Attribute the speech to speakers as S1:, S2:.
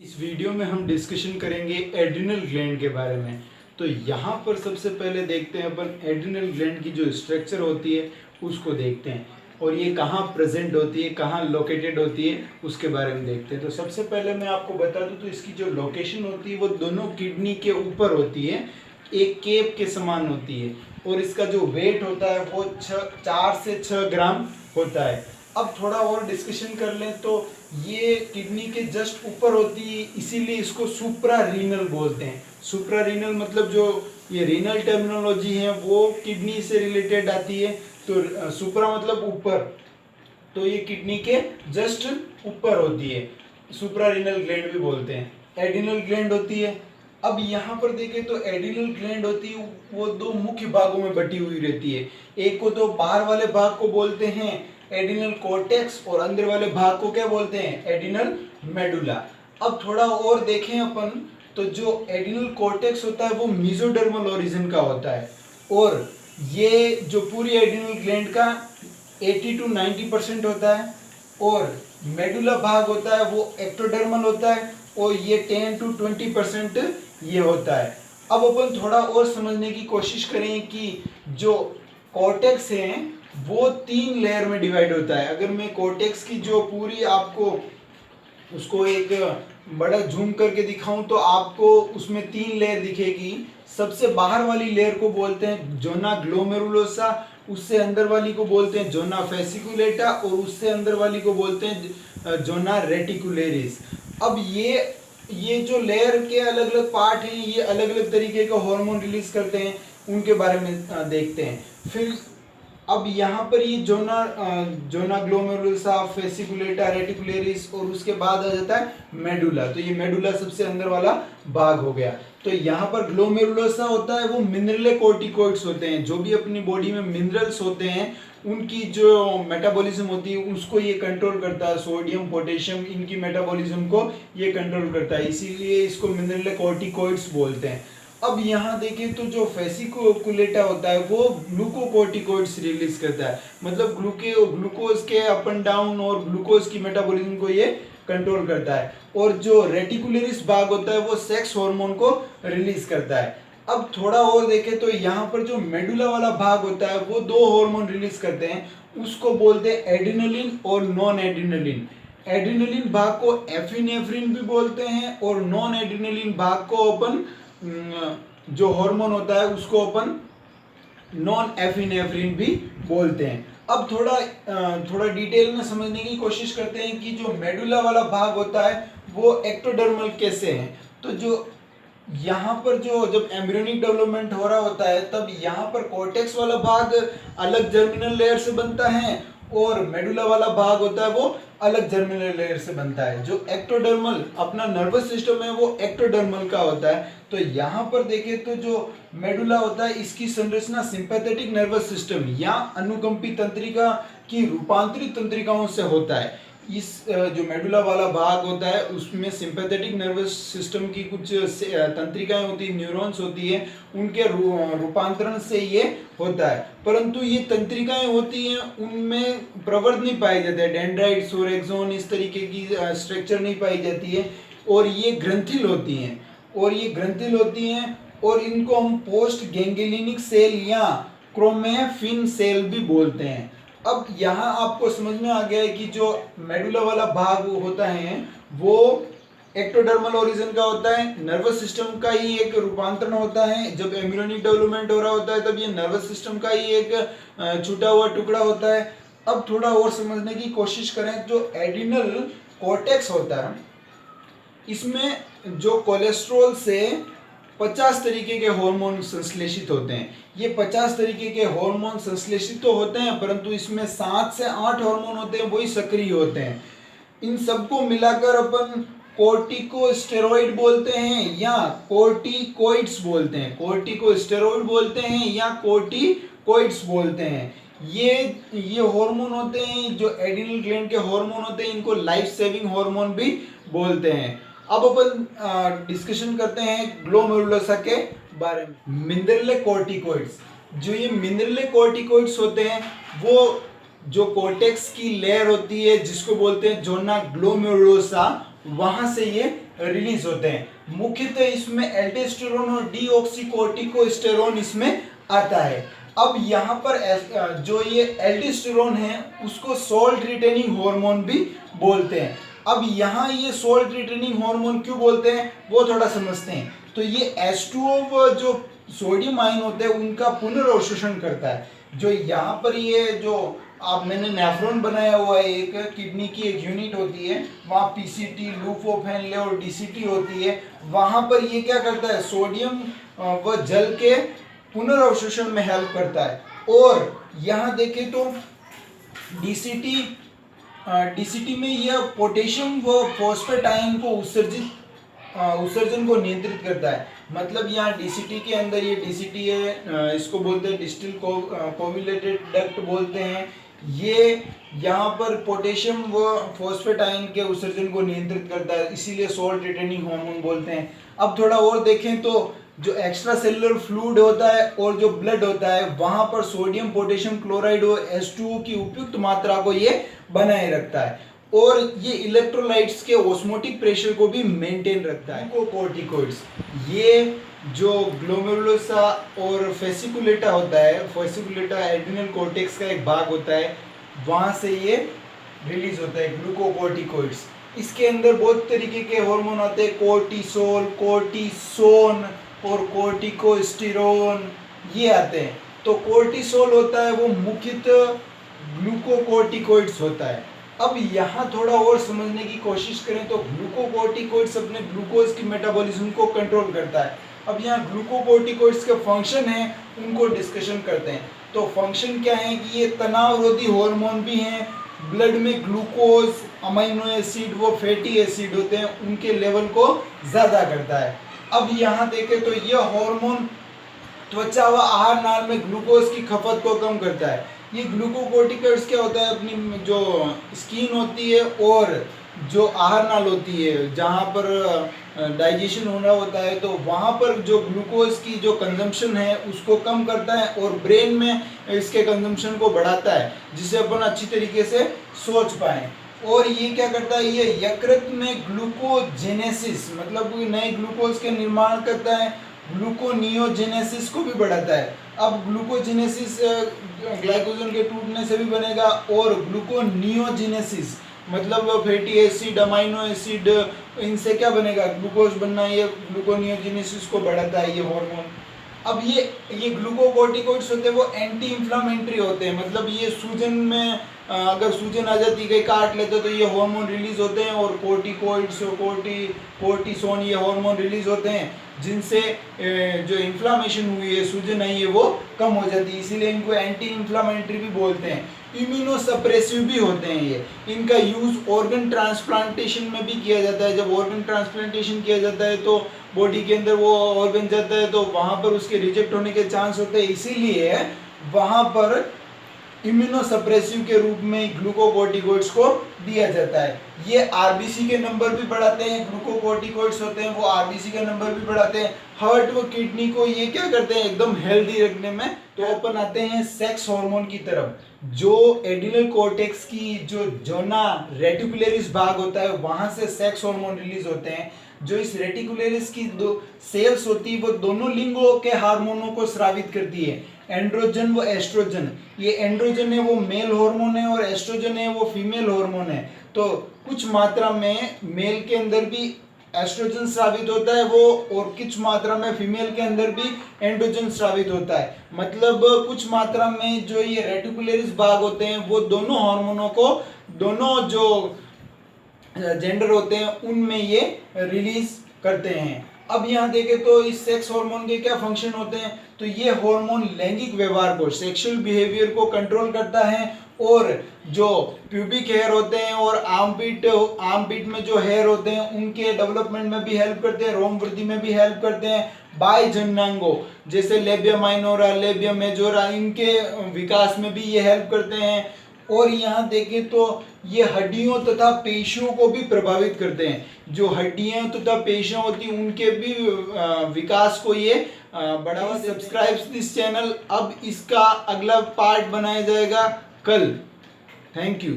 S1: इस वीडियो में हम डिस्कशन करेंगे एड्रिनल ग्लैंड के बारे में। तो यहाँ पर सबसे पहले देखते हैं अपन एड्रिनल ग्लैंड की जो स्ट्रक्चर होती है उसको देखते हैं और ये कहाँ प्रेजेंट होती है, कहाँ लोकेटेड होती है, उसके बारे में देखते हैं। तो सबसे पहले मैं आपको बता दूं तो इसकी जो लोकेशन होती है वो दोनों किडनी के ऊपर होती है, एक केप के समान होती है और इसका जो वेट होता है वो 4 से 6 ग्राम होता है। अब थोड़ा और डिस्कशन कर लें तो ये किडनी के जस्ट ऊपर होती है, इसीलिए इसको सुप्रा रीनल बोलते हैं। सुप्रा रीनल मतलब जो ये रीनल टर्मिनोलॉजी है वो किडनी से रिलेटेड आती है। तो सुप्रा मतलब ऊपर, तो ये किडनी के जस्ट ऊपर होती है, सुप्रा रीनल ग्लैंड भी बोलते हैं। एड्रिनल ग्लैंड होती है। अब यहाँ पर देखें तो एड्रिनल ग्लैंड होती है वो दो मुख्य भागों में बटी हुई रहती है। एक को तो बाहर वाले भाग को बोलते हैं एड्रिनल कॉर्टेक्स और अंदर वाले भाग को क्या बोलते हैं, एड्रिनल मेडुला। अब थोड़ा और देखें अपन तो जो एड्रिनल कॉर्टेक्स होता है वो मेसोडर्मल ओरिजिन का होता है और ये जो पूरी एड्रिनल ग्लैंड का 80 to 90% होता है और मेडुला भाग होता है वो एक्टोडर्मल होता है और ये 10 to 20% ये होता है। अब अपन थोड़ा और समझने की कोशिश करें कि जो कॉर्टेक्स है वो 3 लेयर में डिवाइड होता है। अगर मैं कॉर्टेक्स की जो पूरी आपको उसको एक बड़ा जूम करके दिखाऊं तो आपको उसमें 3 लेयर दिखेगी। सबसे बाहर वाली लेयर को बोलते हैं जोना ग्लोमेरुलोसा, उससे अंदर वाली को बोलते हैं जोना फेसिकुलेटा और उससे अंदर वाली को बोलते हैं जोना रेटिकुलेरिस। अब ये जो लेयर के अलग अलग पार्ट हैं ये अलग अलग तरीके का हार्मोन रिलीज करते हैं, उनके बारे में देखते हैं। फिर अब यहाँ पर ये जोना ग्लोमेरुलोसा, फेसिकुलेटा, रेटिकुलेरिस और उसके बाद आ जाता है मेडुला। तो ये मेडुला सबसे अंदर वाला भाग हो गया। तो यहाँ पर ग्लोमेरुलोसा होता है वो मिनरल कॉर्टिकॉइड्स होते हैं, जो भी अपनी बॉडी में मिनरल्स होते हैं उनकी जो मेटाबॉलिज्म होती है उसको ये कंट्रोल करता है। सोडियम, पोटेशियम, इनकी मेटाबॉलिज्म को ये कंट्रोल करता है, इसीलिए इसको मिनरल कॉर्टिकॉइड्स बोलते हैं। अब यहाँ देखें तो जो फेसिकुलेटा होता है वो ग्लूकोकॉर्टिकॉइड्स रिलीज करता है, मतलब ग्लूकोज के अप एंड डाउन और ग्लूकोज की मेटाबॉलिज्म को ये कंट्रोल करता है। और जो रेटिकुलरिस भाग होता है वो सेक्स हार्मोन को रिलीज करता है। अब थोड़ा और देखें तो यहाँ पर जो मेडुला वाला भाग होता है वो 2 हार्मोन रिलीज करते हैं, उसको बोलते हैं एड्रिनलिन और नॉन एड्रिनलिन। एड्रिनलिन भाग को एफिनेफ्रिन भी बोलते हैं और नॉन एड्रिनलिन भाग को अपन जो हार्मोन होता है उसको अपन नॉन एफिनेफ्रिन भी बोलते हैं। अब थोड़ा डिटेल में समझने की कोशिश करते हैं कि जो मेडुला वाला भाग होता है वो एक्टोडर्मल कैसे है। तो जो यहाँ पर जो जब एम्ब्रियोनिक डेवलपमेंट हो रहा होता है तब यहाँ पर कॉर्टेक्स वाला भाग अलग जर्मिनल लेयर से बनता है और मेडुला वाला भाग होता है वो अलग जर्मिनल लेयर से बनता है। जो एक्टोडर्मल अपना नर्वस सिस्टम है वो एक्टोडर्मल का होता है। तो यहाँ पर देखें तो जो मेडुला होता है इसकी संरचना सिंपैथेटिक नर्वस सिस्टम या अनुकंपी तंत्रिका की रूपांतरित तंत्रिकाओं से होता है। इस जो मेडुला वाला भाग होता है उसमें सिंपैथेटिक नर्वस सिस्टम की कुछ तंत्रिकाएं होती है, न्यूरॉन्स होती है, उनके रूपांतरण से ये होता है। परंतु ये तंत्रिकाएं होती हैं उनमें प्रवर्ध नहीं पाए जाते, डेंड्राइट्स और एक्सोन इस तरीके की स्ट्रक्चर नहीं पाई जाती है और ये ग्रंथिल होती हैं और इनको हम पोस्ट गैंग्लियनिक सेल या क्रोमैफिन सेल भी बोलते हैं। अब यहाँ आपको समझ में आ गया है कि जो मेडुला वाला भाग होता है वो एक्टोडर्मल ओरिजिन का होता है, नर्वस सिस्टम का ही एक रूपांतरण होता है। जब एम्ब्रियोनिक डेवलपमेंट हो रहा होता है तब ये नर्वस सिस्टम का ही एक छूटा हुआ टुकड़ा होता है। अब थोड़ा और समझने की कोशिश करें, जो एड्रिनल कॉर्टेक्स होता है इसमें जो कोलेस्ट्रॉल से 50 तरीके के हार्मोन संश्लेषित होते हैं। ये 50 तरीके के हार्मोन संश्लेषित तो होते हैं परंतु इसमें 7 से 8 हार्मोन होते हैं वही सक्रिय होते हैं। इन सबको मिलाकर अपन कोर्टिकोस्टेरॉइड बोलते हैं या कोर्टिकोइड्स बोलते हैं, कोर्टिकोस्टेरॉइड बोलते हैं या कोर्टिकोइड्स बोलते हैं। ये हार्मोन होते हैं जो एड्रिनल ग्लैंड के हार्मोन होते हैं, इनको लाइफ सेविंग हार्मोन भी बोलते हैं। अब अपन डिस्कशन करते हैं ग्लोमेरुलोसा के बारे में। मिनरल कॉर्टिकॉइड्स, जो ये मिनरल कॉर्टिकॉइड्स होते हैं वो जो कॉर्टेक्स की लेयर होती है जिसको बोलते हैं जोना ग्लोमेरुलोसा, वहां से ये रिलीज होते हैं। मुख्यतः इसमें एल्डोस्टेरोन और डीऑक्सीकोर्टिकोस्टेरोन इसमें आता है। अब यहाँ पर जो ये एल्डोस्टेरोन है उसको सोल्ट रिटेनिंग हार्मोन भी बोलते हैं। अब यहाँ ये सोल्ट रिटेनिंग हार्मोन क्यों बोलते हैं वो थोड़ा समझते हैं। तो ये H2O जो सोडियम आयन होते हैं उनका पुनर्अवशोषण करता है। जो यहाँ पर ये जो आप मैंने नेफ्रॉन बनाया हुआ है, एक किडनी की एक यूनिट होती है, वहाँ पीसीटी, लूफोफेनले और डीसीटी होती है। वहाँ पर ये क्या करता है, सोडियम व जल के पुनर्अवशोषण में हेल्प करता है। और यहाँ देखें तो डीसीटी में यह पोटेशियम व फॉस्फेट आयन को उत्सर्जन को नियंत्रित करता है। मतलब यहाँ डीसीटी के अंदर ये डीसीटी है, इसको बोलते हैं डिस्टिल कोविलेटेड डक्ट बोलते हैं। ये यहाँ पर पोटेशियम व फॉस्फेट आयन के उत्सर्जन को नियंत्रित करता है, इसीलिए सोल्ट रिटेनिंग हार्मोन बोलते हैं। अब थोड़ा और देखें तो जो एक्स्ट्रा सेलुलर फ्लूइड होता है और जो ब्लड होता है वहां पर सोडियम, पोटेशियम क्लोराइड और H2O की उपयुक्त मात्रा को ये बनाए रखता है। और ये इलेक्ट्रोलाइट्स के ऑस्मोटिक प्रेशर को भी मेंटेन रखता है। ग्लूकोकॉर्टिकॉइड्स, ये जो ग्लोमेरुलोसा और फेसिकुलेटा होता है, फेसिकुलेटा एड्रिनल कॉर्टेक्स का एक भाग होता है, वहां से ये रिलीज होता है ग्लूकोकॉर्टिकॉइड्स। इसके अंदर बहुत तरीके के हार्मोन आते हैं, कोर्टिसोल, कोर्टिसोन और कोर्टिकोस्टेरोन ये आते हैं। तो कोर्टिसोल होता है वो मुख्यतः ग्लूकोकॉर्टिकॉइड्स होता है। अब यहाँ थोड़ा और समझने की कोशिश करें तो ग्लूकोकॉर्टिकॉइड्स अपने ग्लूकोज की मेटाबॉलिज्म को कंट्रोल करता है। अब यहाँ ग्लूकोकॉर्टिकॉइड्स के फंक्शन हैं उनको डिस्कशन करते हैं। तो फंक्शन क्या है कि ये तनावरोधी हार्मोन भी हैं, ब्लड में ग्लूकोज, अमीनो एसिड व फैटी एसिड होते हैं उनके लेवल को ज़्यादा करता है। अब यहाँ देखें तो यह हार्मोन त्वचा व आहार नाल में ग्लूकोज की खपत को कम करता है। ये ग्लूकोकॉर्टिकॉइड्स क्या होता है, अपनी जो स्किन होती है और जो आहार नाल होती है जहाँ पर डाइजेशन होना होता है, तो वहाँ पर जो ग्लूकोज की जो कंजम्पशन है उसको कम करता है और ब्रेन में इसके कंजम्पशन को बढ़ाता है, जिससे अपन अच्छी तरीके से सोच पाएँ। और ये क्या करता है, ये यकृत में ग्लूकोजेनेसिस मतलब नए ग्लूकोज के निर्माण करता है, ग्लूकोनियोजेनेसिस को भी बढ़ाता है। अब ग्लूकोजेनेसिस ग्लाइकोजन के टूटने से भी बनेगा और ग्लूकोनियोजेनेसिस मतलब फैटी एसिड, अमीनो एसिड, इनसे क्या बनेगा, ग्लूकोज बनना। ये ग्लूकोनियोजेनेसिस को बढ़ाता है ये हार्मोन। अब ये ग्लूकोकॉर्टिकॉइड्स होते हैं वो एंटी इंफ्लामेटरी होते हैं, मतलब ये सूजन में अगर सूजन आ जाती है, काट लेते तो ये हार्मोन रिलीज होते हैं और कोर्टिकोइड्स, कोर्टिसोन ये हार्मोन रिलीज होते हैं, जिनसे जो इन्फ्लामेशन हुई है, सूजन आई है, वो कम हो जाती है, इसीलिए इनको एंटी इंफ्लामेटरी भी बोलते हैं। इम्यूनोसप्रेसिव भी होते हैं ये। इनका यूज ऑर्गन ट्रांसप्लांटेशन में भी किया जाता है। जब ऑर्गन ट्रांसप्लांटेशन किया जाता है तो बॉडी के अंदर वो ऑर्गन जाता है तो वहाँ पर उसके रिजेक्ट होने के चांस होते हैं, इसीलिए वहाँ पर इम्यूनोसप्रेसिव के रूप में ग्लूकोकॉर्टिकॉइड्स को दिया जाता है। ये आरबीसी के नंबर भी बढ़ाते हैं, ग्लूकोकॉर्टिकॉइड्स होते हैं वो आरबीसी का नंबर भी बढ़ाते हैं। हार्ट व किडनी को ये क्या करते हैं, एकदम हेल्दी रखने में। तो अपन आते हैं सेक्स हार्मोन की तरफ। जो एड्रिनल कॉर्टेक्स की जो जोना रेटिकुलरिस भाग होता है वहां से सेक्स हार्मोन रिलीज होते हैं। जो इस रेटिकुलरिस की दो सेल्स होती है वो दोनों लिंगों के हार्मोनों को स्रावित करती है, एंड्रोजन व एस्ट्रोजन। ये एंड्रोजन है वो मेल हार्मोन है और एस्ट्रोजन है वो फीमेल हार्मोन है। तो कुछ मात्रा में मेल के अंदर भी एस्ट्रोजन स्रावित होता है वो, और कुछ मात्रा में फीमेल के अंदर भी एंड्रोजन स्रावित होता है। मतलब कुछ मात्रा में जो ये रेटिकुलरिस भाग होते हैं वो दोनों हार्मोनों को, दोनों जो जेंडर होते हैं उनमें ये रिलीज करते हैं। अब यहाँ देखें तो इस सेक्स हार्मोन के क्या फंक्शन होते हैं, तो ये हार्मोन लैंगिक व्यवहार को, सेक्सुअल बिहेवियर को कंट्रोल करता है और जो प्यूबिक हेयर होते हैं और आर्मपिट में जो हेयर होते हैं उनके डेवलपमेंट में भी हेल्प करते हैं, रोम वृद्धि में भी हेल्प करते हैं। बाह्यजननांगों जैसे लेबिया माइनोरा, लेबिया मेजोरा, इनके विकास में भी ये हेल्प करते हैं। और यहाँ देखें तो ये हड्डियों तथा पेशियों को भी प्रभावित करते हैं। जो हड्डियां तथा पेशियां होती हैं उनके भी विकास को ये बढ़ावा। Subscribe this channel. अब इसका अगला पार्ट बनाया जाएगा कल। Thank you.